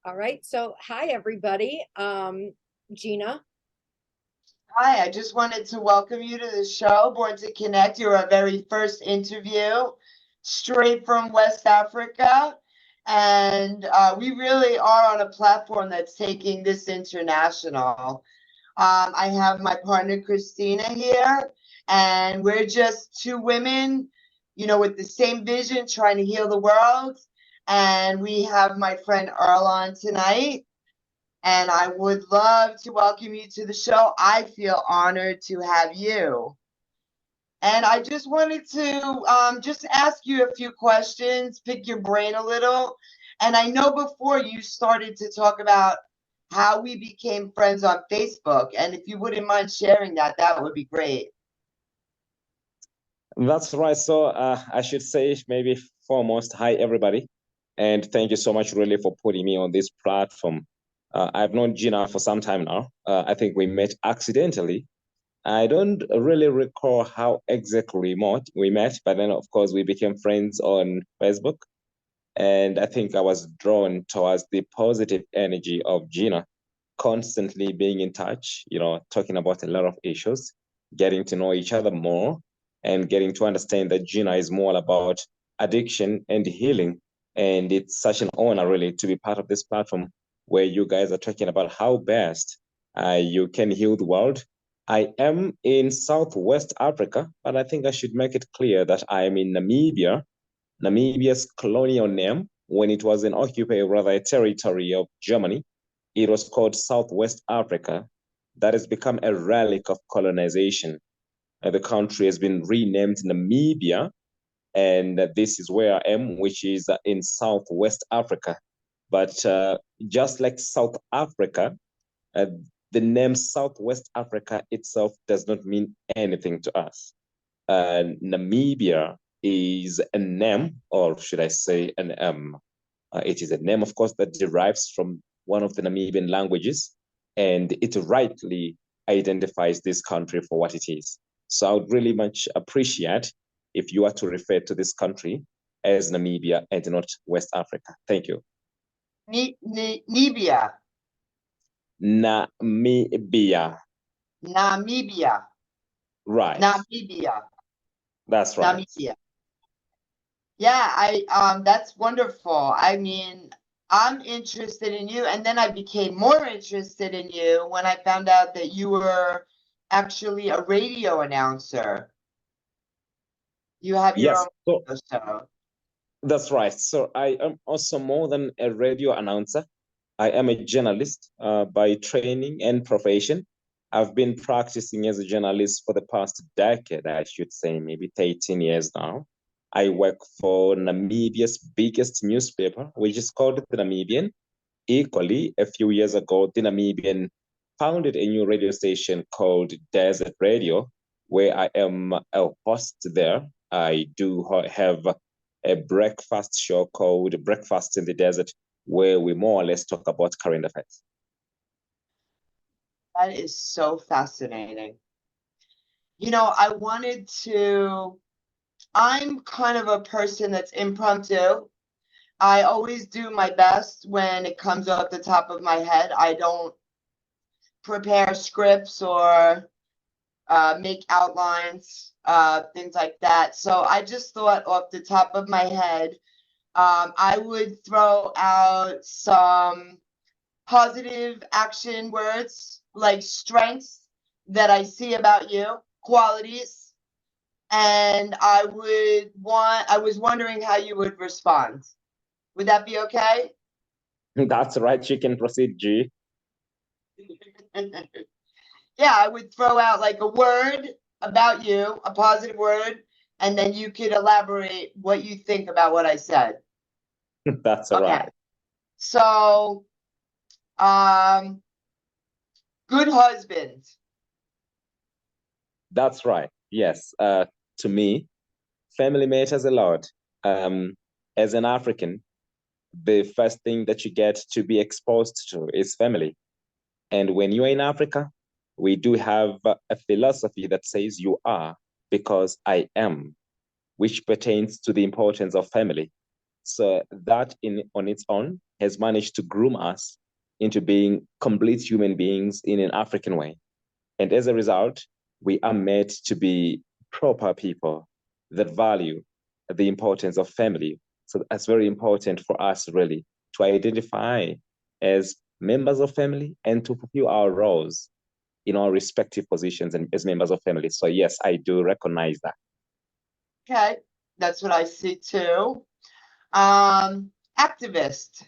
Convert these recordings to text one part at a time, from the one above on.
All right. So, hi, everybody. Gina. Hi, I just wanted to welcome you to the show, Born2connect. You're our very first interview, straight from West Africa. And we really are on a platform that's taking this international. I have my partner, Christina, here, and we're just two women, with the same vision, trying to heal the world. And we have my friend Earl on tonight. And I would love to welcome you to the show. I feel honored to have you. And I just wanted to just ask you a few questions, pick your brain a little. And I know before you started to talk about how we became friends on Facebook. And if you wouldn't mind sharing that, that would be great. That's right. So I should say maybe foremost, hi, everybody. And thank you so much really for putting me on this platform. I've known Gina for some time now. I think we met accidentally. I don't really recall how exactly we met, but then of course we became friends on Facebook. And I think I was drawn towards the positive energy of Gina, constantly being in touch, talking about a lot of issues, getting to know each other more, and getting to understand that Gina is more about addiction and healing. And it's such an honor, really, to be part of this platform where you guys are talking about how best you can heal the world. I am in Southwest Africa, but I think I should make it clear that I am in Namibia. Namibia's colonial name, when it was an occupied, rather a territory of Germany, it was called Southwest Africa. That has become a relic of colonization. The country has been renamed Namibia, and this is where I am, which is in Southwest Africa. But just like South Africa, uh, the name Southwest Africa itself does not mean anything to us. Namibia is a name, or should I say an it is a name, of course, that derives from one of the Namibian languages, and it rightly identifies this country for what it is. So I would really much appreciate if you are to refer to this country as Namibia and not West Africa. Thank you. Namibia. Namibia. Namibia. Right. Namibia. That's right. Namibia. Yeah, that's wonderful. I mean, I'm interested in you, and then I became more interested in you when I found out that you were actually a radio announcer. You have your Yes, own radio show. that's right. So I am also more than a radio announcer. I am a journalist by training and profession. I've been practicing as a journalist for the past decade, I should say, maybe 13 years now. I work for Namibia's biggest newspaper, which is called The Namibian. Equally, a few years ago, The Namibian founded a new radio station called Desert Radio, where I am a host there. I do have a breakfast show called Breakfast in the Desert, where we more or less talk about current affairs. That is so fascinating. I'm kind of a person that's impromptu. I always do my best when it comes off the top of my head. I don't prepare scripts or make outlines, things like that. So I just thought off the top of my head, I would throw out some positive action words like strengths that I see about you, qualities, and I was wondering how you would respond. Would that be okay? That's right. You can proceed, G. Yeah, I would throw out like a word about you, a positive word, and then you could elaborate what you think about what I said. That's all right. So, good husband. That's right. Yes. To me, family matters a lot. As an African, the first thing that you get to be exposed to is family. And when you're in Africa, we do have a philosophy that says you are because I am, which pertains to the importance of family. So that on its own has managed to groom us into being complete human beings in an African way. And as a result, we are made to be proper people that value the importance of family. So that's very important for us really to identify as members of family and to fulfill our roles in our respective positions and as members of family. So yes, I do recognize that. Okay, that's what I see too. Activist.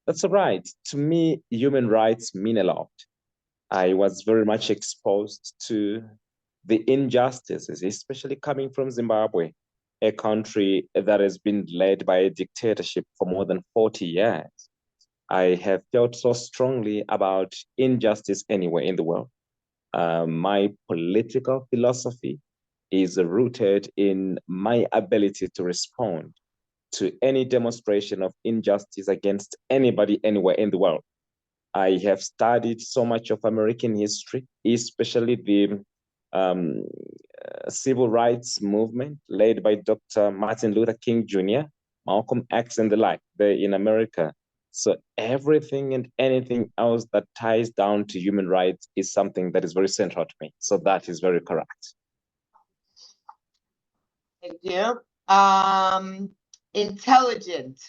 That's right. To me, human rights mean a lot. I was very much exposed to the injustices, especially coming from Zimbabwe, a country that has been led by a dictatorship for more than 40 years. I have felt so strongly about injustice anywhere in the world. My political philosophy is rooted in my ability to respond to any demonstration of injustice against anybody anywhere in the world. I have studied so much of American history, especially the um, civil rights movement led by Dr. Martin Luther King Jr., Malcolm X, and the like there in America. So everything and anything else that ties down to human rights is something that is very central to me. So that is very correct. Thank you. Intelligent.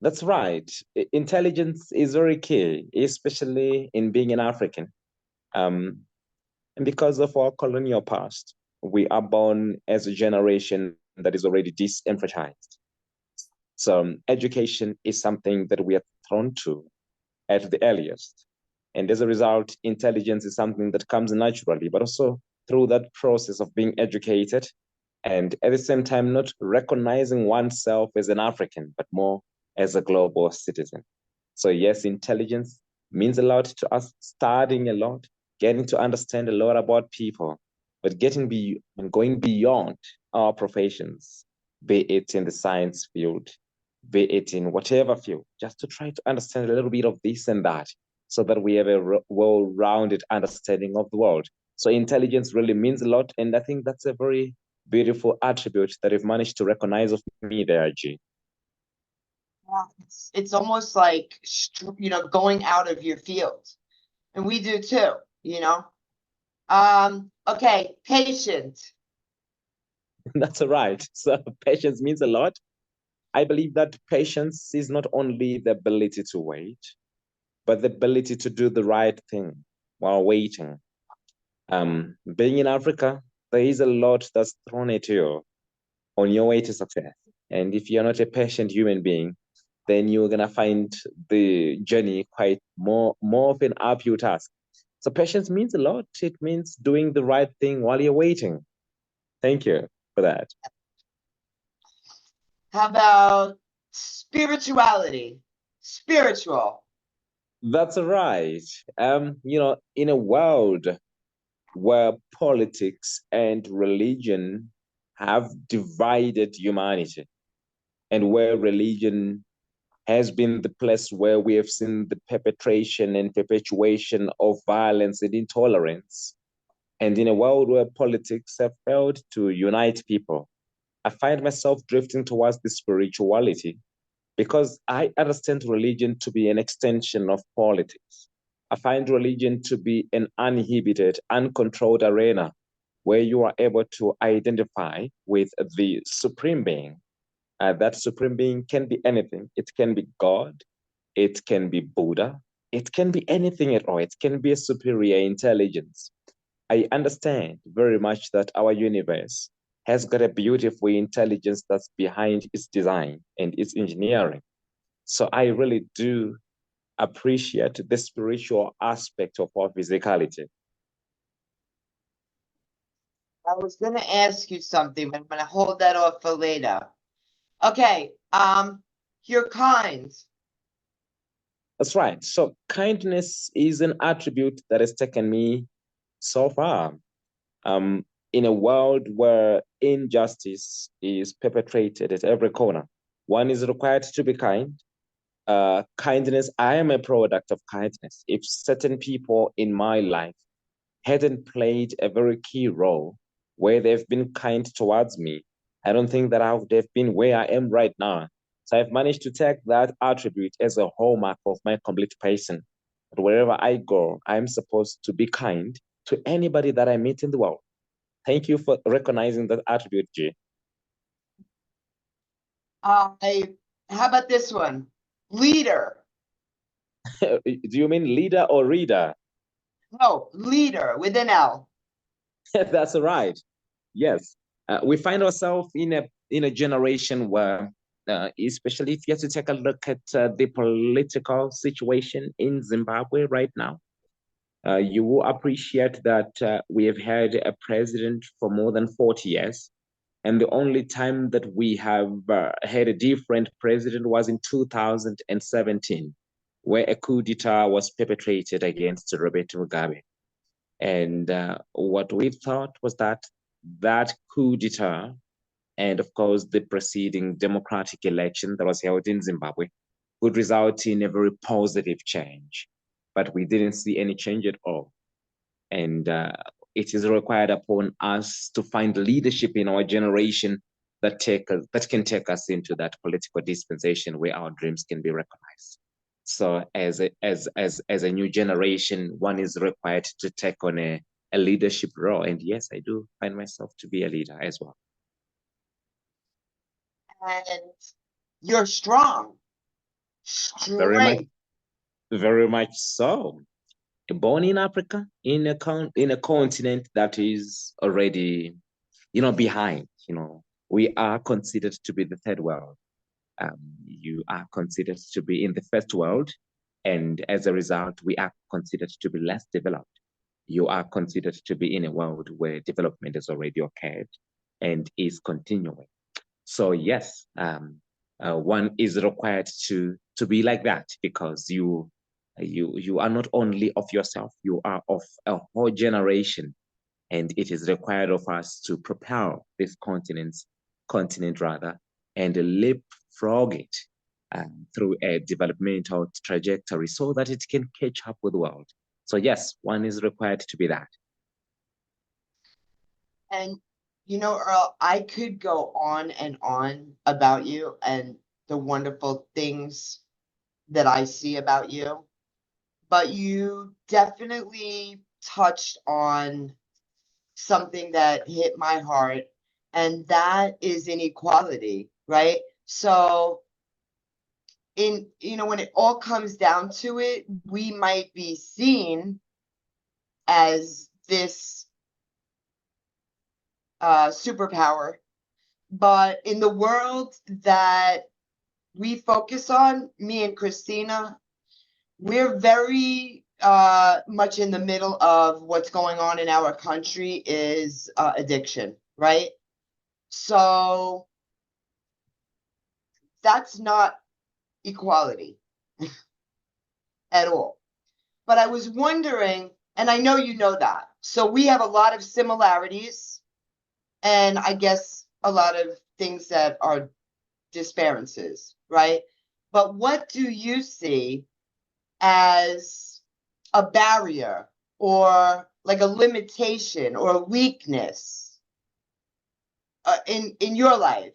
That's right. Intelligence is very key, especially in being an African. Um, and because of our colonial past, we are born as a generation that is already disenfranchised. So education is something that we are thrown to at the earliest. And as a result, intelligence is something that comes naturally, but also through that process of being educated and at the same time, not recognizing oneself as an African, but more as a global citizen. So yes, intelligence means a lot to us, studying a lot, getting to understand a lot about people, but going beyond our professions, be it in the science field, be it in whatever field, just to try to understand a little bit of this and that, so that we have a well-rounded understanding of the world. So intelligence really means a lot, and I think that's a very beautiful attribute that you've managed to recognize of me there, G. Yeah, it's almost like, going out of your field. And we do too, Okay, patient. That's right. So patience means a lot. I believe that patience is not only the ability to wait, but the ability to do the right thing while waiting. Being in Africa, there is a lot that's thrown at you on your way to success. And if you're not a patient human being, then you're gonna find the journey quite more of an uphill task. So patience means a lot. It means doing the right thing while you're waiting. Thank you for that. How about spirituality? Spiritual. That's right. In a world where politics and religion have divided humanity, and where religion has been the place where we have seen the perpetration and perpetuation of violence and intolerance. And in a world where politics have failed to unite people, I find myself drifting towards the spirituality because I understand religion to be an extension of politics. I find religion to be an uninhibited, uncontrolled arena where you are able to identify with the supreme being. That supreme being can be anything. It can be God, it can be Buddha, it can be anything at all. It can be a superior intelligence. I understand very much that our universe has got a beautiful intelligence that's behind its design and its engineering. So I really do appreciate the spiritual aspect of our physicality. I was going to ask you something, but I'm going to hold that off for later. Okay, you're kind. That's right. So kindness is an attribute that has taken me so far. In a world where injustice is perpetrated at every corner, one is required to be kind. Kindness, I am a product of kindness. If certain people in my life hadn't played a very key role where they've been kind towards me, I don't think that I would have been where I am right now. So I've managed to take that attribute as a hallmark of my complete person. But wherever I go, I'm supposed to be kind to anybody that I meet in the world. Thank you for recognizing that attribute, G. I, how about this one? Leader. Do you mean leader or reader? No, leader with an L. That's right. Yes. We find ourselves in a generation where, especially if you have to take a look at the political situation in Zimbabwe right now, you will appreciate that we have had a president for more than 40 years. And the only time that we have had a different president was in 2017, where a coup d'etat was perpetrated against Robert Mugabe. And what we thought was that that coup d'etat, and of course the preceding democratic election that was held in Zimbabwe, would result in a very positive change. But we didn't see any change at all. And it is required upon us to find leadership in our generation that can take us into that political dispensation where our dreams can be recognized. So as a new generation, one is required to take on a leadership role. And yes, I do find myself to be a leader as well. And you're strong. Very much so. Born in Africa, in a continent that is already, behind. We are considered to be the third world. You are considered to be in the first world, and as a result, we are considered to be less developed. You are considered to be in a world where development has already occurred and is continuing. So yes, one is required to be like that, because you are not only of yourself, you are of a whole generation, and it is required of us to propel this continent rather, and leapfrog it through a developmental trajectory so that it can catch up with the world. So yes, one is required to be that. And Earl, I could go on and on about you and the wonderful things that I see about you, but you definitely touched on something that hit my heart, and that is inequality, right? So when it all comes down to it, we might be seen as this superpower, but in the world that we focus on, me and Christina, we're very much in the middle of what's going on in our country is addiction, right? So that's not equality at all. But I was wondering, and I know you know that, so we have a lot of similarities, and I guess a lot of things that are disparities, right? But what do you see as a barrier or like a limitation or a weakness in your life?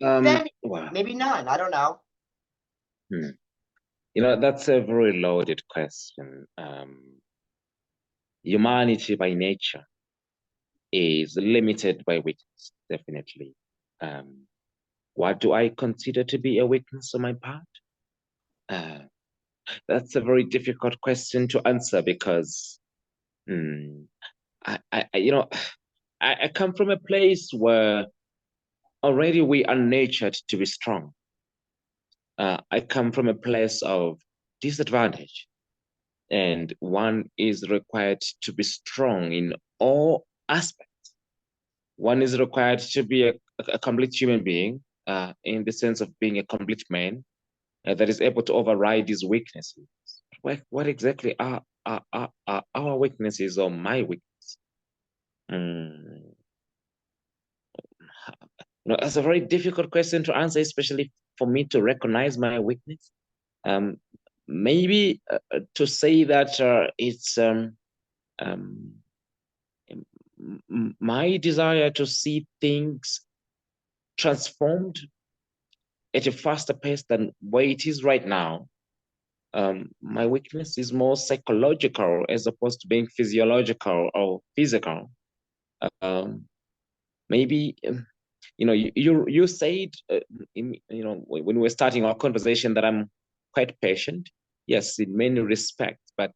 Wow. Maybe none. I don't know. That's a very loaded question. Humanity by nature is limited by weakness, definitely. What do I consider to be a weakness on my part? That's a very difficult question to answer because I come from a place where already we are nurtured to be strong. I come from a place of disadvantage, and one is required to be strong in all aspects. One is required to be a complete human being, in the sense of being a complete man, that is able to override his weaknesses. What exactly are our weaknesses or my weakness? That's a very difficult question to answer, especially for me to recognize my weakness. Maybe to say that it's my desire to see things transformed at a faster pace than where it is right now. My weakness is more psychological as opposed to being physiological or physical. Um, maybe you said when we were starting our conversation that I'm quite patient. Yes, in many respects, but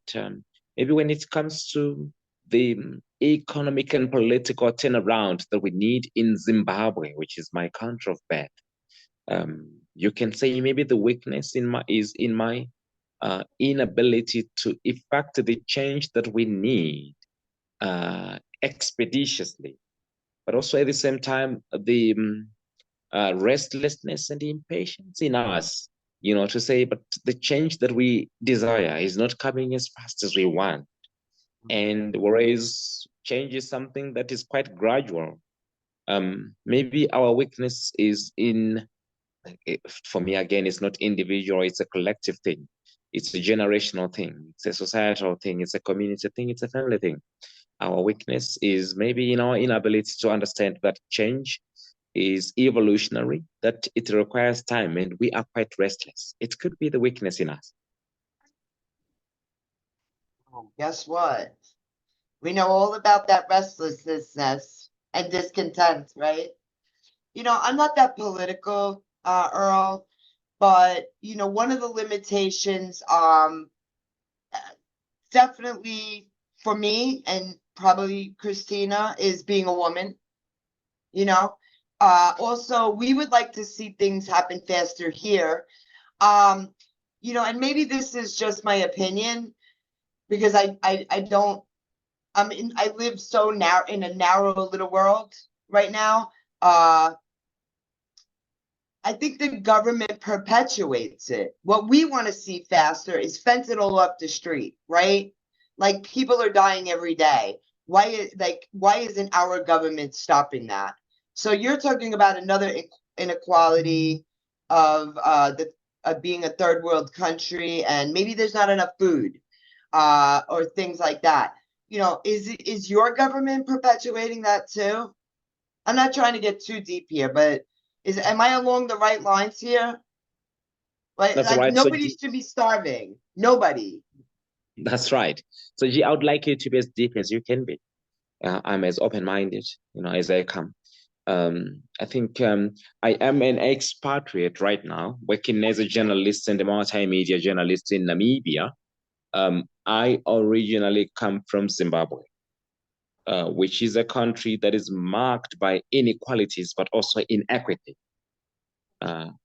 maybe when it comes to the economic and political turnaround that we need in Zimbabwe, which is my country of birth, you can say maybe the weakness in my inability to effect the change that we need expeditiously, but also at the same time the restlessness and impatience in us, to say, but the change that we desire is not coming as fast as we want. And whereas change is something that is quite gradual, maybe our weakness is in, for me, again, it's not individual, it's a collective thing. It's a generational thing. It's a societal thing. It's a community thing. It's a family thing. Our weakness is maybe in our inability to understand that change is evolutionary, that it requires time, and we are quite restless. It could be the weakness in us. Oh, guess what? We know all about that restlessness and discontent, right? I'm not that political, Earl, but one of the limitations, definitely for me and probably Christina, is being a woman. Also, we would like to see things happen faster here. And maybe this is just my opinion, because I don't, I live so narrow in a narrow little world right now. I think the government perpetuates it. What we want to see faster is fentanyl off the street, right? Like, people are dying every day. Why isn't our government stopping that? So you're talking about another inequality of being a third world country, and maybe there's not enough food, or things like that. Is your government perpetuating that too? I'm not trying to get too deep here, but am I along the right lines here? That's Like right. nobody should be starving. Nobody. That's right. So, G, I would like you to be as deep as you can be. I'm as open-minded, as I come. I think I am an expatriate right now, working as a journalist and a multimedia journalist in Namibia. I originally come from Zimbabwe, which is a country that is marked by inequalities, but also inequity.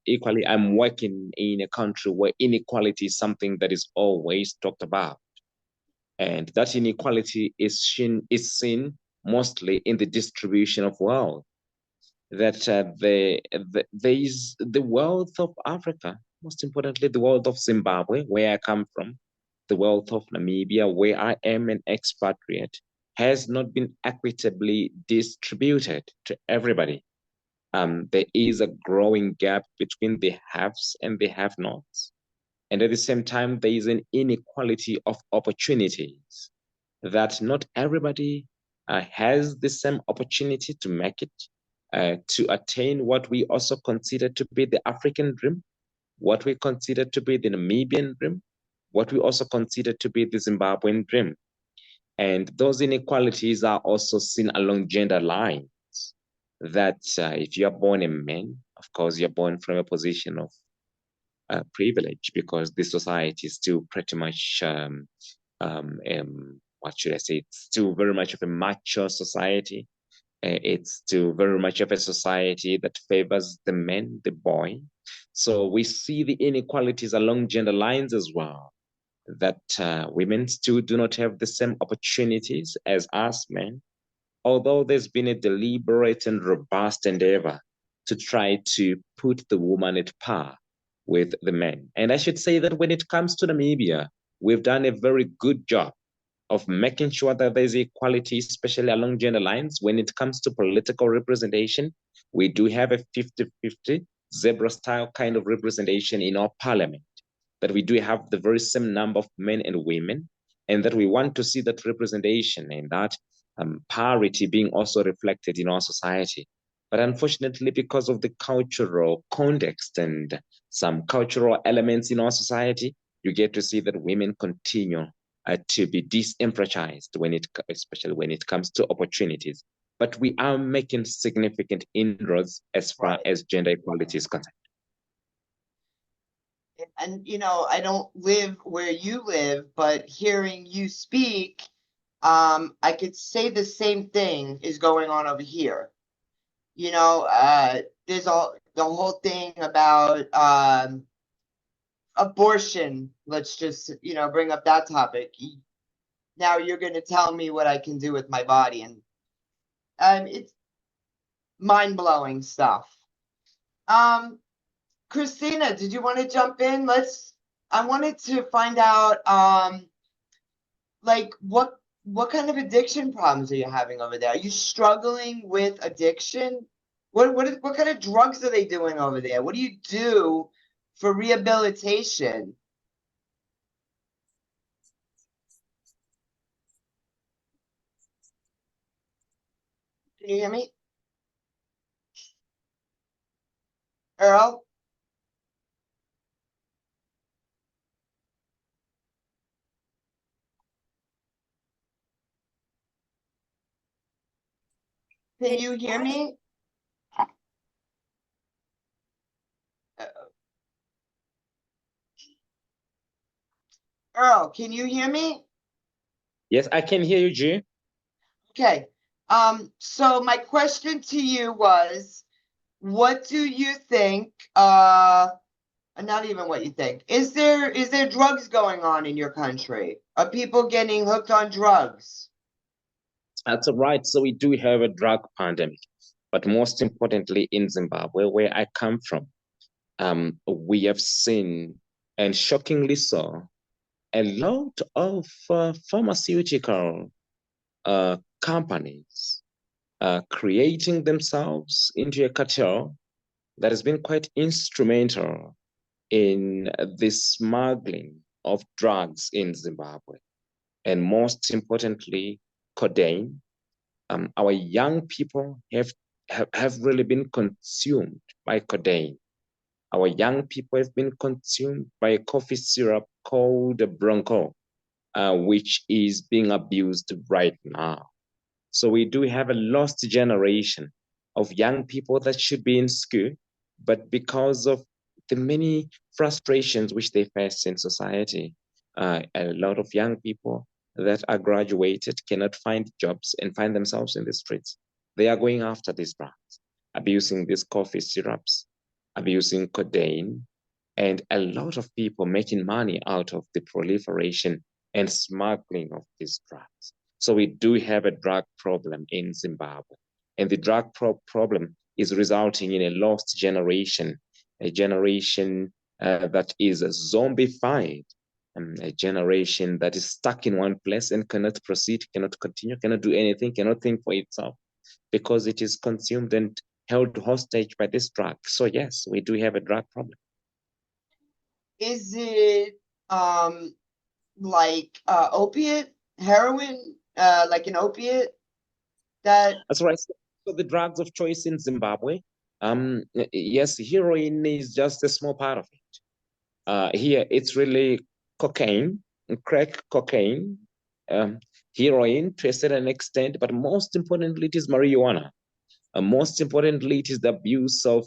Equally, I'm working in a country where inequality is something that is always talked about. And that inequality is seen mostly in the distribution of wealth. That there is the wealth of Africa, most importantly, the wealth of Zimbabwe, where I come from, the wealth of Namibia, where I am an expatriate, has not been equitably distributed to everybody. There is a growing gap between the haves and the have-nots. And at the same time, there is an inequality of opportunities, that not everybody has the same opportunity to make it, to attain what we also consider to be the African dream, what we consider to be the Namibian dream, what we also consider to be the Zimbabwean dream. And those inequalities are also seen along gender lines, that if you are born a man, of course, you're born from a position of privilege, because the society is still pretty much, what should I say, it's still very much of a mature society. It's still very much of a society that favors the man, the boy. So we see the inequalities along gender lines as well, that women still do not have the same opportunities as us men, although there's been a deliberate and robust endeavor to try to put the woman at par with the men. And I should say that when it comes to Namibia, we've done a very good job of making sure that there's equality, especially along gender lines. When it comes to political representation, we do have a 50-50 zebra style kind of representation in our parliament, that we do have the very same number of men and women, and that we want to see that representation, and that parity being also reflected in our society. But unfortunately, because of the cultural context and some cultural elements in our society, you get to see that women continue to be disenfranchised especially when it comes to opportunities. But we are making significant inroads as far as gender equality is concerned. And I don't live where you live, but hearing you speak, I could say the same thing is going on over here. There's the whole thing about abortion. Let's just bring up that topic. Now you're going to tell me what I can do with my body, and it's mind-blowing stuff. Christina, did you want to jump in? I wanted to find out, like, what kind of addiction problems are you having over there? Are you struggling with addiction? What kind of drugs are they doing over there? What do you do for rehabilitation? Can you hear me? Earl? Can you hear me? Earl, can you hear me? Yes, I can hear you, G. Okay. So my question to you was, what do you think, not even what you think, is there drugs going on in your country? Are people getting hooked on drugs? That's right. So we do have a drug pandemic, but most importantly in Zimbabwe, where I come from, we have seen, and shockingly so, a lot of pharmaceutical companies creating themselves into a cartel that has been quite instrumental in the smuggling of drugs in Zimbabwe. And most importantly, codeine. Our young people have really been consumed by codeine. Our young people have been consumed by a coffee syrup called Bronco, which is being abused right now. So we do have a lost generation of young people that should be in school, but because of the many frustrations which they face in society, a lot of young people that are graduated cannot find jobs and find themselves in the streets. They are going after these drugs, abusing these coffee syrups, abusing codeine, and a lot of people making money out of the proliferation and smuggling of these drugs. So we do have a drug problem in Zimbabwe. And the drug problem is resulting in a lost generation, a generation that is zombified, a generation that is stuck in one place and cannot proceed, cannot continue, cannot do anything, cannot think for itself because it is consumed and held hostage by this drug. So yes, we do have a drug problem. Is it like opiate, heroin, like an opiate? That's right. So the drugs of choice in Zimbabwe, yes, heroin is just a small part of it. Here, it's really cocaine, crack cocaine, heroin to a certain extent, but most importantly, it is marijuana. Most importantly, it is the abuse of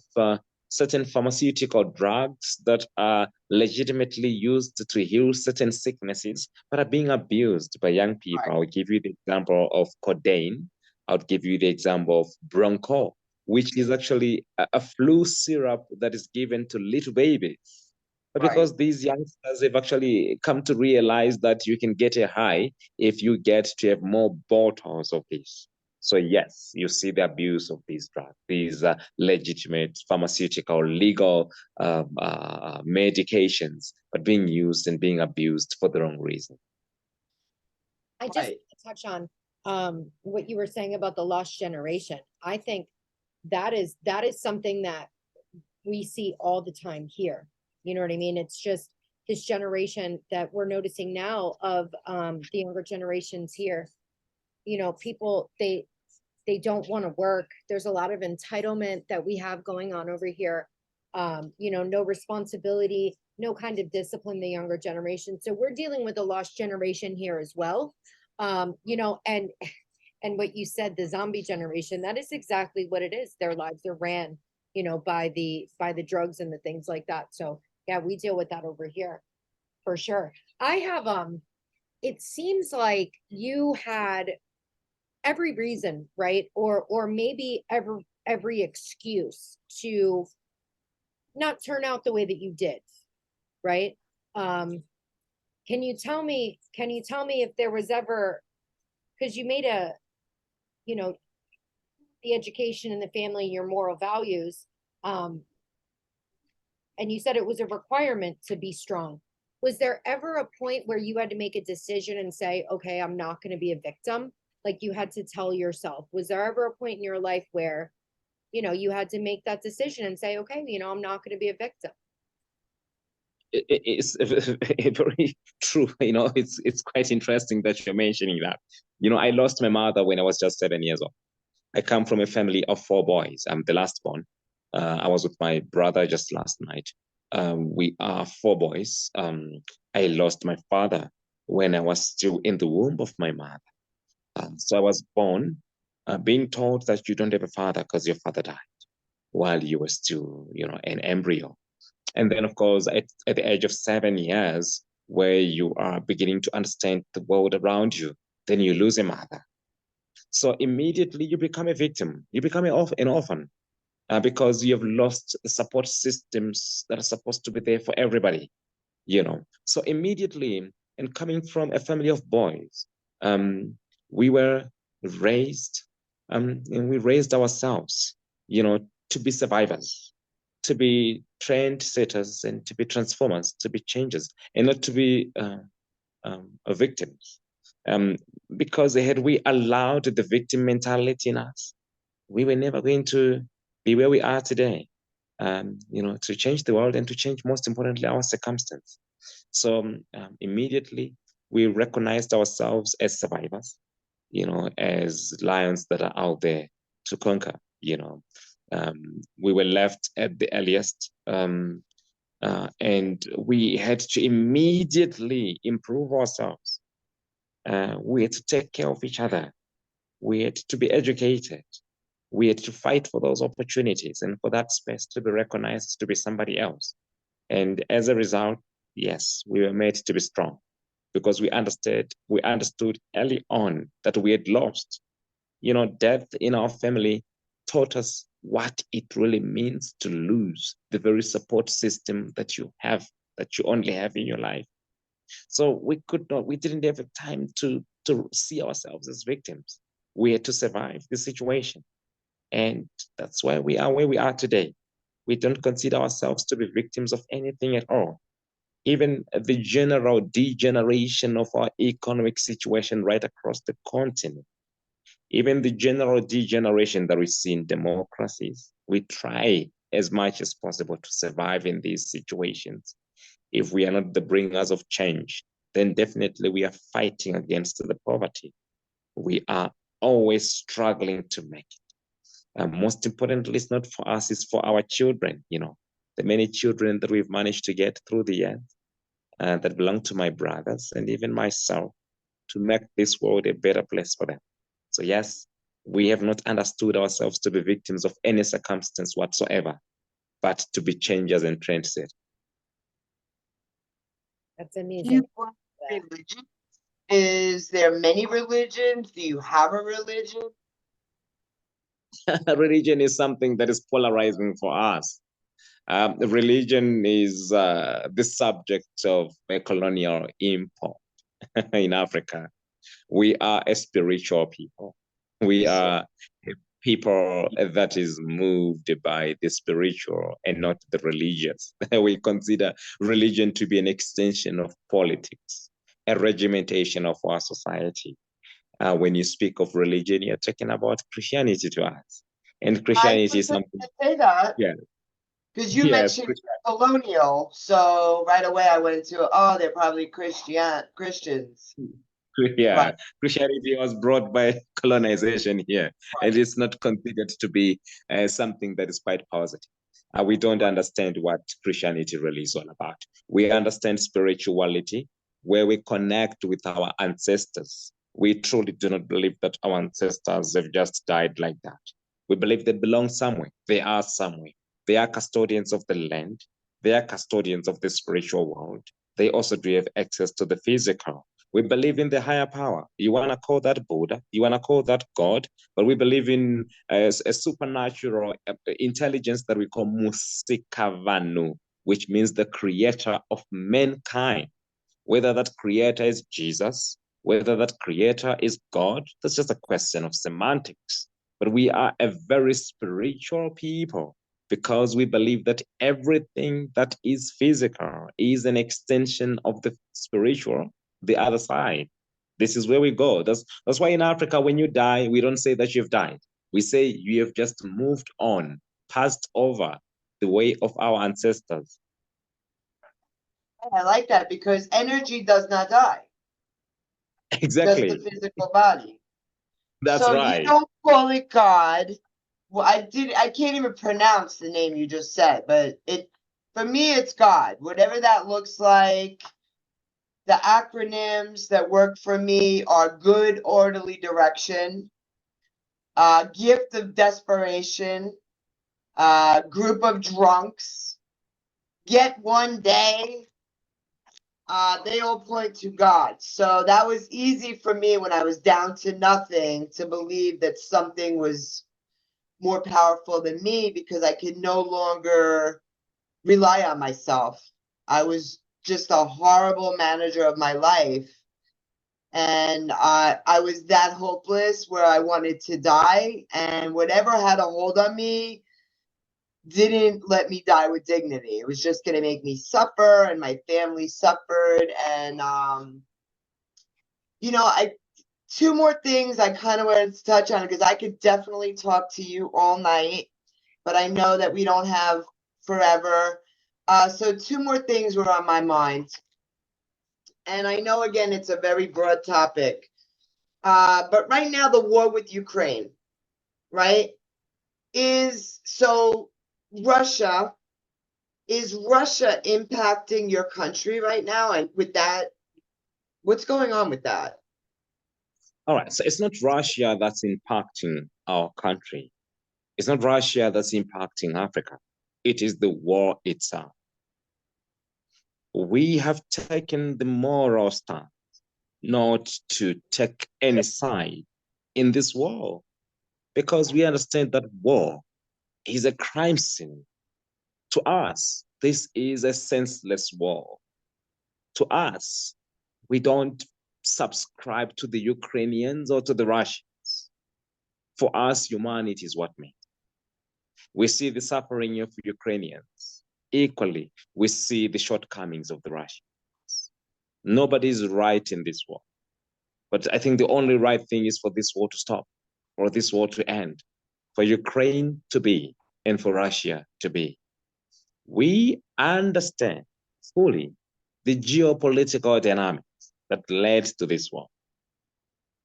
certain pharmaceutical drugs that are legitimately used to heal certain sicknesses, but are being abused by young people. I'll give you the example of codeine. I'll give you the example of Bronco, which is actually a flu syrup that is given to little babies. But because these youngsters have actually come to realize that you can get a high if you get to have more bottles of this. So yes, you see the abuse of these drugs, these legitimate pharmaceutical, legal medications, but being used and being abused for the wrong reason. I just want to touch on what you were saying about the lost generation. I think that is something that we see all the time here. You know what I mean? It's just this generation that we're noticing now of the younger generations here. you know, people, they don't want to work. There's a lot of entitlement that we have going on over here. You know, no responsibility, no kind of discipline, the younger generation. So we're dealing with a lost generation here as well. You know, and what you said, the zombie generation, that is exactly what it is. Their lives are ran, you know, by the drugs and the things like that. So yeah, we deal with that over here for sure. I have it seems like you had every reason, right? Or maybe every excuse to not turn out the way that you did, right? Can you tell me if there was ever, because you made a, you know, the education and the family, your moral values, and you said it was a requirement to be strong. Was there ever a point where you had to make a decision and say, okay, I'm not going to be a victim? Like you had to tell yourself, was there ever a point in your life where, you know, you had to make that decision and say, okay, you know, I'm not going to be a victim? It's very true. You know, it's quite interesting that you're mentioning that. You know, I lost my mother when I was just 7 years old. I come from a family of 4 boys. I'm the last born. I was with my brother just last night. We are 4 boys. I lost my father when I was still in the womb of my mother. So I was born being told that you don't have a father because your father died while you were still, you know, an embryo. And then, of course, at the age of 7 years, where you are beginning to understand the world around you, then you lose a mother. So immediately you become a victim. You become an orphan because you have lost the support systems that are supposed to be there for everybody, you know. So immediately, and coming from a family of boys, we were raised, and we raised ourselves, you know, to be survivors, to be trendsetters, and to be transformers, to be changers, and not to be victims. Because had we allowed the victim mentality in us, we were never going to be where we are today. You know, to change the world and to change, most importantly, our circumstance. So immediately we recognized ourselves as survivors, you know, as lions that are out there to conquer, you know. We were left at the earliest, and we had to immediately improve ourselves. We had to take care of each other. We had to be educated. We had to fight for those opportunities and for that space to be recognized, to be somebody else. And as a result, yes, we were made to be strong because we understood early on that we had lost. You know, death in our family taught us what it really means to lose the very support system that you have, that you only have in your life. So we didn't have time to see ourselves as victims. We had to survive the situation. And that's why we are where we are today. We don't consider ourselves to be victims of anything at all. Even the general degeneration of our economic situation right across the continent, even the general degeneration that we see in democracies, we try as much as possible to survive in these situations. If we are not the bringers of change, then definitely we are fighting against the poverty. We are always struggling to make it. Most importantly, it's not for us, it's for our children, you know, the many children that we've managed to get through the years that belong to my brothers and even myself to make this world a better place for them. So yes, we have not understood ourselves to be victims of any circumstance whatsoever, but to be changers and trendsetters. That's amazing. Religion? Is there many religions? Do you have a religion? Religion is something that is polarizing for us. Religion is the subject of a colonial import in Africa. We are a spiritual people. We are a people that is moved by the spiritual and not the religious. We consider religion to be an extension of politics, a regimentation of our society. When you speak of religion, you're talking about Christianity to us. And Christianity is something. Say that. Yeah. Because you Yes. mentioned colonial, so right away I went to, oh, they're probably Christians. Yeah, Right. Christianity was brought by colonization here, and it's not considered to be something that is quite positive. We don't understand what Christianity really is all about. We understand spirituality, where we connect with our ancestors. We truly do not believe that our ancestors have just died like that. We believe they belong somewhere. They are somewhere. They are custodians of the land. They are custodians of the spiritual world. They also do have access to the physical. We believe in the higher power. You want to call that Buddha, you want to call that God, but we believe in a supernatural intelligence that we call Musikavanu, which means the creator of mankind. Whether that creator is Jesus, whether that creator is God, that's just a question of semantics. But we are a very spiritual people because we believe that everything that is physical is an extension of the spiritual, the other side. This is where we go. That's why in Africa, when you die, we don't say that you've died. We say you have just moved on, passed over the way of our ancestors. I like that because energy does not die, just the Exactly. physical body. That's So you right. don't call it God. Well, I can't even pronounce the name you just said, but for me, it's God. Whatever that looks like. The acronyms that work for me are good orderly direction, gift of desperation, group of drunks, get one day. They all point to God. So that was easy for me when I was down to nothing to believe that something was more powerful than me because I could no longer rely on myself. I was just a horrible manager of my life. And I was that hopeless where I wanted to die. And whatever had a hold on me didn't let me die with dignity. It was just going to make me suffer, and my family suffered. And, two more things I kind of wanted to touch on because I could definitely talk to you all night, but I know that we don't have forever. So two more things were on my mind. And I know, again, it's a very broad topic. But right now, the war with Ukraine, right, is Russia impacting your country right now? And with that, what's going on with that? All right. So it's not Russia that's impacting our country. It's not Russia that's impacting Africa. It is the war itself. We have taken the moral stand not to take any side in this war because we understand that war is a crime scene. To us, this is a senseless war. To us, we don't subscribe to the Ukrainians or to the Russians. For us, humanity is what matters. We see the suffering of Ukrainians. Equally, we see the shortcomings of the Russians. Nobody is right in this war. But I think the only right thing is for this war to stop, for this war to end, for Ukraine to be, and for Russia to be. We understand fully the geopolitical dynamics that led to this war.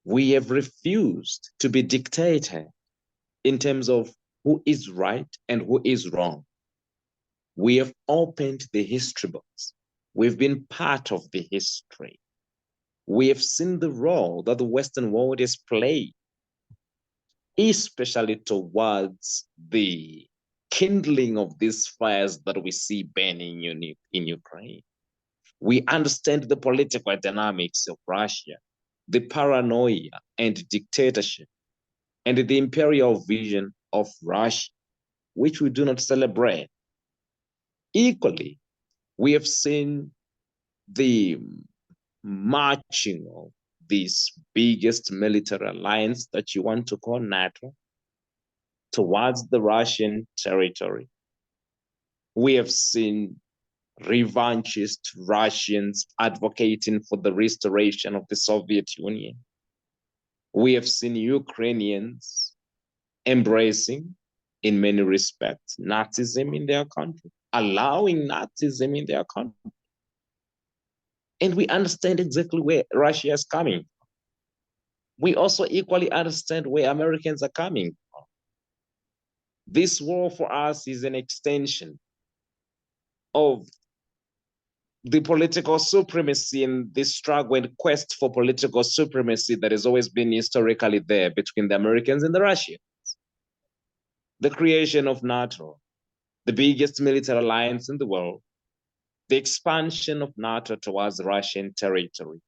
We have refused to be dictated in terms of who is right and who is wrong. We have opened the history books. We've been part of the history. We have seen the role that the Western world has played, especially towards the kindling of these fires that we see burning in Ukraine. We understand the political dynamics of Russia, the paranoia and dictatorship, and the imperial vision of Russia, which we do not celebrate. Equally, we have seen the marching of this biggest military alliance that you want to call NATO towards the Russian territory. We have seen revanchist Russians advocating for the restoration of the Soviet Union. We have seen Ukrainians embracing, in many respects, Nazism in their country, allowing Nazism in their country. And we understand exactly where Russia is coming. we also equally understand where Americans are coming from. This war for us is an extension of the political supremacy and the struggle and quest for political supremacy that has always been historically there between the Americans and the Russians. The creation of NATO, the biggest military alliance in the world, the expansion of NATO towards Russian territory,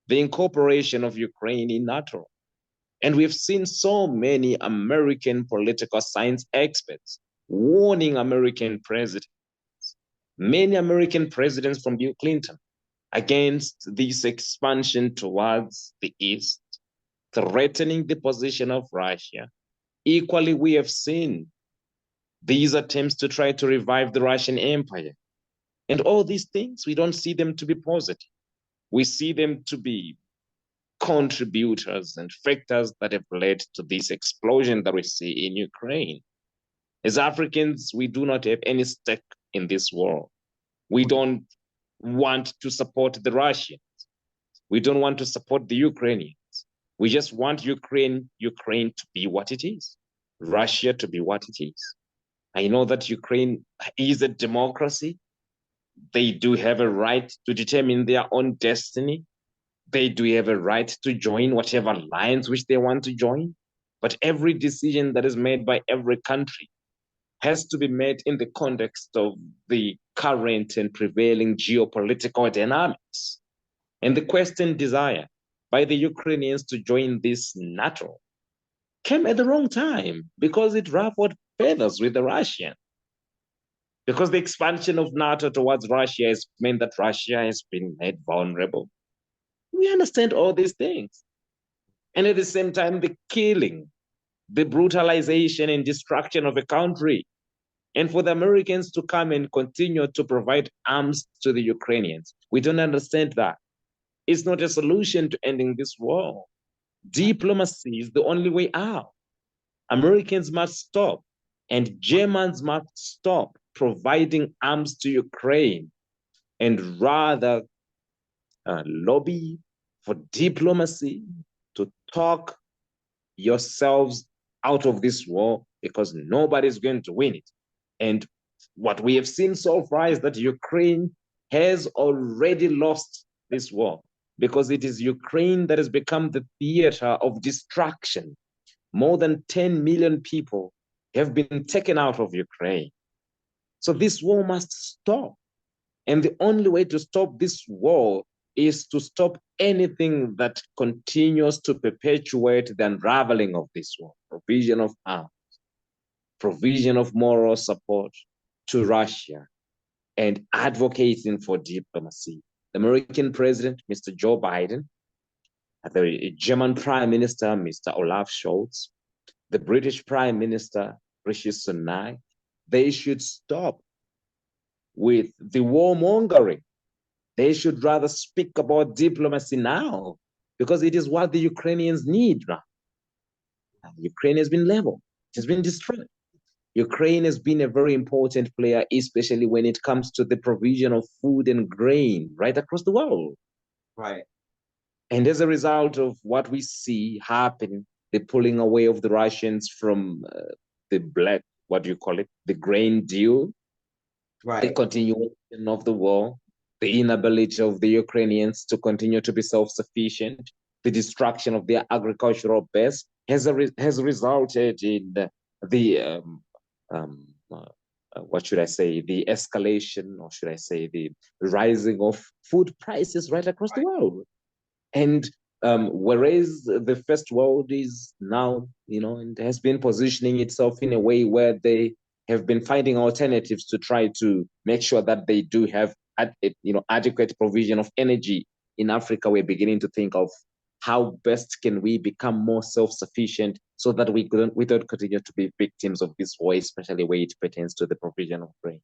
the incorporation of Ukraine in NATO. And we've seen so many American political science experts warning American presidents, many American presidents from Bill Clinton, against this expansion towards the East, threatening the position of Russia. Equally, we have seen these attempts to try to revive the Russian Empire. And all these things, we don't see them to be positive. We see them to be contributors and factors that have led to this explosion that we see in Ukraine. As Africans, we do not have any stake in this war. We don't want to support the Russians. We don't want to support the Ukrainians. We just want Ukraine to be what it is, Russia to be what it is. I know that Ukraine is a democracy. They do have a right to determine their own destiny. They do have a right to join whatever alliance which they want to join. But every decision that is made by every country has to be made in the context of the current and prevailing geopolitical dynamics. And the quest and desire by the Ukrainians to join this NATO came at the wrong time because it ruffled feathers with the Russians. Because the expansion of NATO towards Russia has meant that Russia has been made vulnerable. We understand all these things. And at the same time, the killing, the brutalization and destruction of a country. And for the Americans to come and continue to provide arms to the Ukrainians, we don't understand that. It's not a solution to ending this war. Diplomacy is the only way out. Americans must stop, and Germans must stop providing arms to Ukraine and rather lobby for diplomacy to talk yourselves out of this war, because nobody's going to win it. And what we have seen so far is that Ukraine has already lost this war, because it is Ukraine that has become the theater of destruction. More than 10 million people have been taken out of Ukraine. So this war must stop. And the only way to stop this war is to stop anything that continues to perpetuate the unraveling of this war. Provision of arms, provision of moral support to Russia, and advocating for diplomacy. The American president, Mr. Joe Biden, the German Prime Minister, Mr. Olaf Scholz, the British Prime Minister, Rishi Sunak, they should stop with the warmongering. They should rather speak about diplomacy now, because it is what the Ukrainians need now. Ukraine has been leveled, it has been destroyed. Ukraine has been a very important player, especially when it comes to the provision of food and grain right across the world. Right. And as a result of what we see happening, the pulling away of the Russians from the the grain deal, Right. the continuation of the war, the inability of the Ukrainians to continue to be self-sufficient, the destruction of their agricultural base has resulted in the what should I say, the escalation, or should I say the rising of food prices right across the world. And whereas the first world is now, and has been positioning itself in a way where they have been finding alternatives to try to make sure that they do have adequate provision of energy in Africa, we're beginning to think of how best can we become more self-sufficient so that we don't continue to be victims of this war, especially where it pertains to the provision of grain.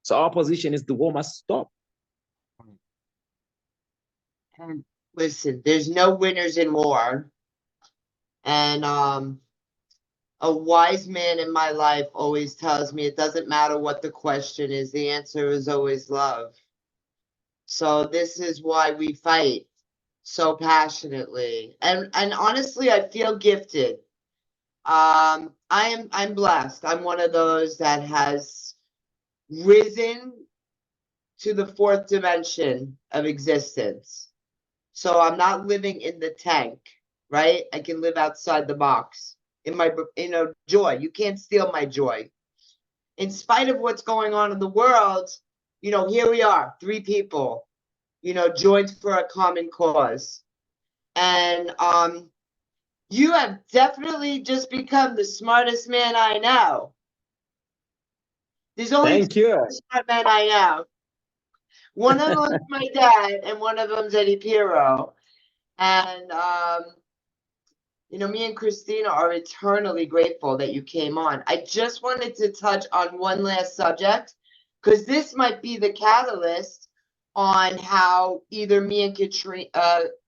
So our position is the war must stop. And listen, there's no winners in war. And a wise man in my life always tells me it doesn't matter what the question is, the answer is always love. So this is why we fight. so passionately. And honestly, I feel gifted. I'm blessed. I'm one of those that has risen to the fourth dimension of existence. So I'm not living in the tank, right? I can live outside the box in my, joy. You can't steal my joy. In spite of what's going on in the world, here we are, three people, joined for a common cause. And you have definitely just become the smartest man I know. There's only Thank you. two smart men I know. One of them's my dad, and one of them's Eddie Pirro. And me and Christina are eternally grateful that you came on. I just wanted to touch on one last subject, because this might be the catalyst on how either me and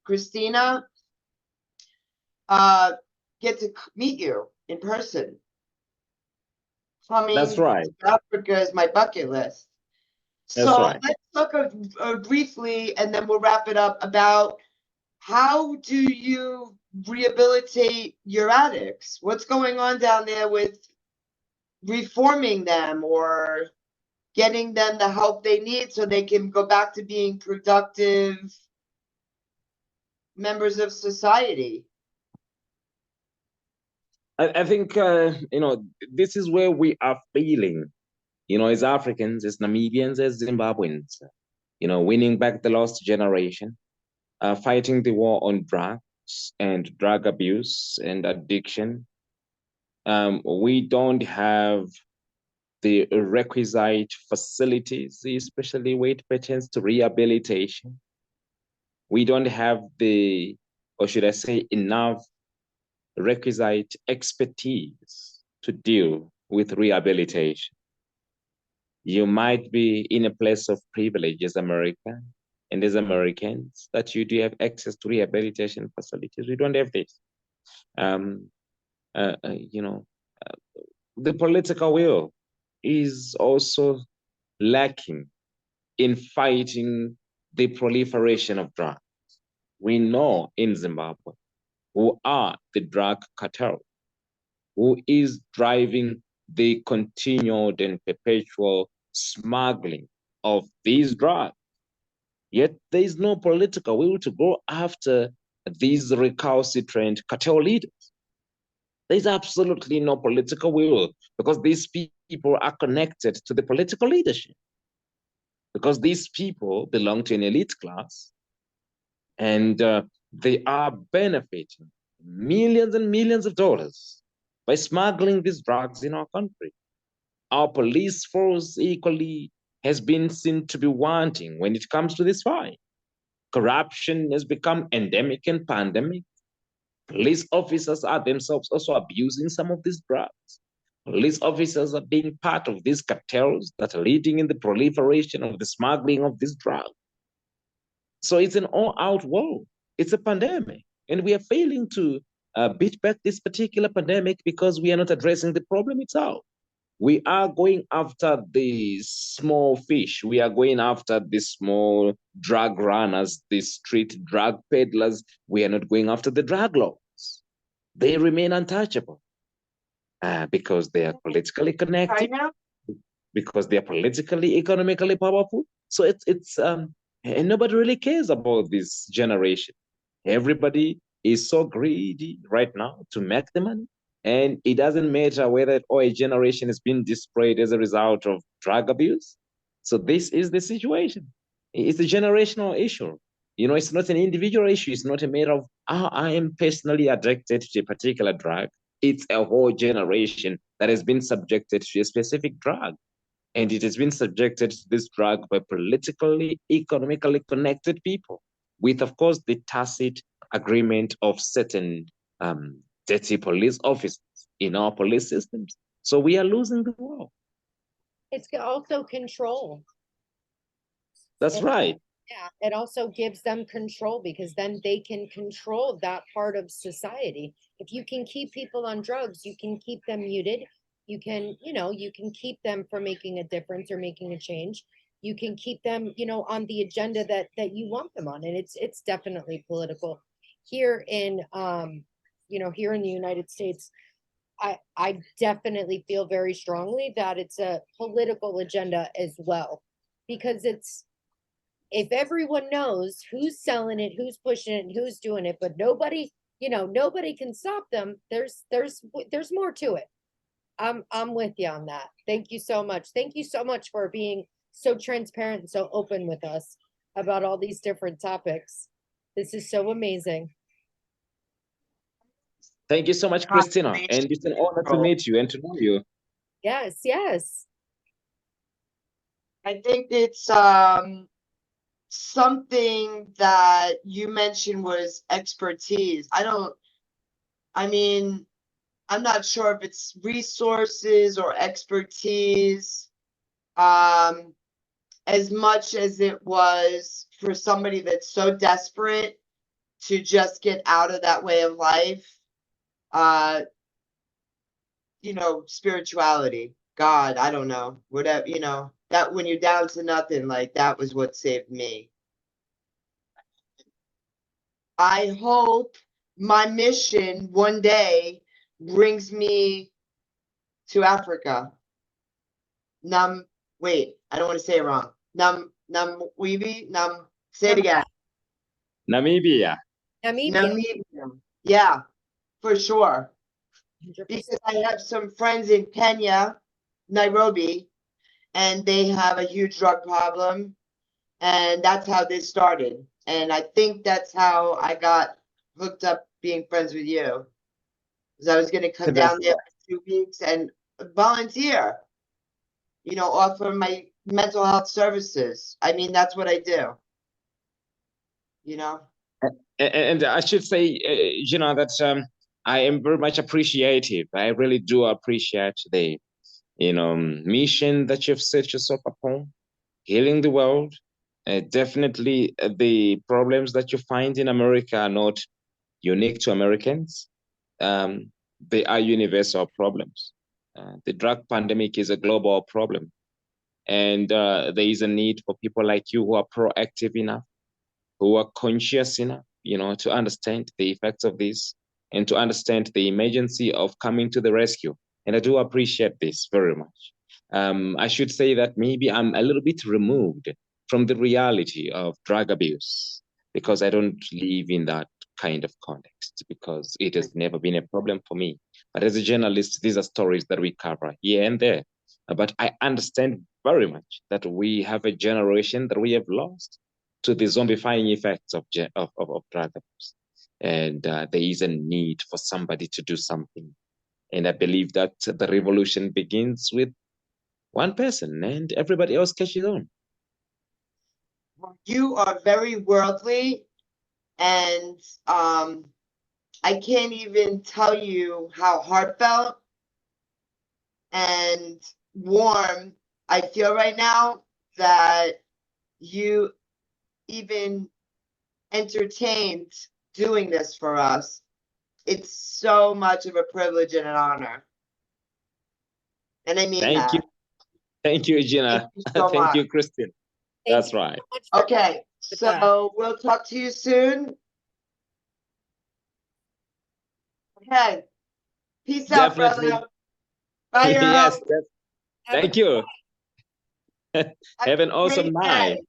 Christina get to meet you in person. That's Coming right. to Africa is my bucket list. That's So right. let's talk briefly, and then we'll wrap it up, about how do you rehabilitate your addicts? What's going on down there with reforming them or getting them the help they need so they can go back to being productive members of society? I think, this is where we are failing, as Africans, as Namibians, as Zimbabweans, winning back the lost generation, fighting the war on drugs and drug abuse and addiction. We don't have the requisite facilities, especially when it pertains to rehabilitation. We don't have the, or should I say, enough requisite expertise to deal with rehabilitation. You might be in a place of privilege as America and as Americans that you do have access to rehabilitation facilities. We don't have this. Um, uh, uh, you know, the political will is also lacking in fighting the proliferation of drugs. We know in Zimbabwe who are the drug cartel, who is driving the continued and perpetual smuggling of these drugs. Yet there is no political will to go after these recalcitrant cartel leaders. There's absolutely no political will because these people are connected to the political leadership. Because these people belong to an elite class and they are benefiting millions and millions of dollars by smuggling these drugs in our country. Our police force equally has been seen to be wanting when it comes to this fight. Corruption has become endemic and pandemic. Police officers are themselves also abusing some of these drugs. Police officers are being part of these cartels that are leading in the proliferation of the smuggling of these drugs. So it's an all-out war. It's a pandemic, and we are failing to beat back this particular pandemic because we are not addressing the problem itself. We are going after the small fish. We are going after the small drug runners, the street drug peddlers. We are not going after the drug lords. They remain untouchable because they are politically connected, because they are politically, economically powerful. So it's and nobody really cares about this generation. Everybody is so greedy right now to make the money. And it doesn't matter whether a generation is being destroyed as a result of drug abuse. So this is the situation. It's a generational issue. It's not an individual issue. It's not a matter of, I am personally addicted to a particular drug. It's a whole generation that has been subjected to a specific drug. And it has been subjected to this drug by politically, economically connected people, with, of course, the tacit agreement of certain dirty police officers in our police systems. So we are losing the war. It's also control. That's right. Yeah, it also gives them control because then they can control that part of society. If you can keep people on drugs, you can keep them muted. You can keep them from making a difference or making a change. you can keep them, you know, on the agenda that you want them on. And it's definitely political. Here in you know, here in the United States, I definitely feel very strongly that it's a political agenda as well. Because it's, if everyone knows who's selling it, who's pushing it, and who's doing it, but nobody, you know, nobody can stop them, there's more to it. I'm with you on that. Thank you so much. Thank you so much for being so transparent and so open with us about all these different topics. This is so amazing. Thank you so much, Christina. And it's an honor to meet you and to know you. Yes, yes. I think it's something that you mentioned was expertise. I mean, I'm not sure if it's resources or expertise, as much as it was for somebody that's so desperate to just get out of that way of life. You know, spirituality, God, I don't know, whatever, you know, that when you're down to nothing, like that was what saved me. I hope my mission one day brings me to Africa. Wait, I don't want to say it wrong. Say it again. Namibia. Namibia. Yeah, for sure. 100%. Because I have some friends in Kenya, Nairobi, and they have a huge drug problem. And that's how this started. And I think that's how I got hooked up being friends with you. Because I was going to come down there for 2 weeks and volunteer, you know, offer my mental health services. I mean, that's what I do, you know. And I should say, you know, that I am very much appreciative. I really do appreciate the, you know, mission that you've set yourself upon, healing the world. Definitely, the problems that you find in America are not unique to Americans. They are universal problems. The drug pandemic is a global problem. And there is a need for people like you who are proactive enough, who are conscious enough, you know, to understand the effects of this and to understand the emergency of coming to the rescue. And I do appreciate this very much. I should say that maybe I'm a little bit removed from the reality of drug abuse because I don't live in that kind of context because it has never been a problem for me. But as a journalist, these are stories that we cover here and there. But I understand very much that we have a generation that we have lost to the zombifying effects of drug abuse. And there is a need for somebody to do something. And I believe that the revolution begins with one person and everybody else catches on. You are very worldly, and I can't even tell you how heartfelt and warm I feel right now that you even entertained doing this for us. It's so much of a privilege and an honor. And I mean Thank that. you. Thank you, Gina. Thank you so Thank much. you, Christine. Thank That's you right. so much for Okay, with that. so we'll talk to you soon. Okay. Peace out, Definitely. brother. Bye, Yes. Earl. Have a Thank you. Have an a awesome great night. day.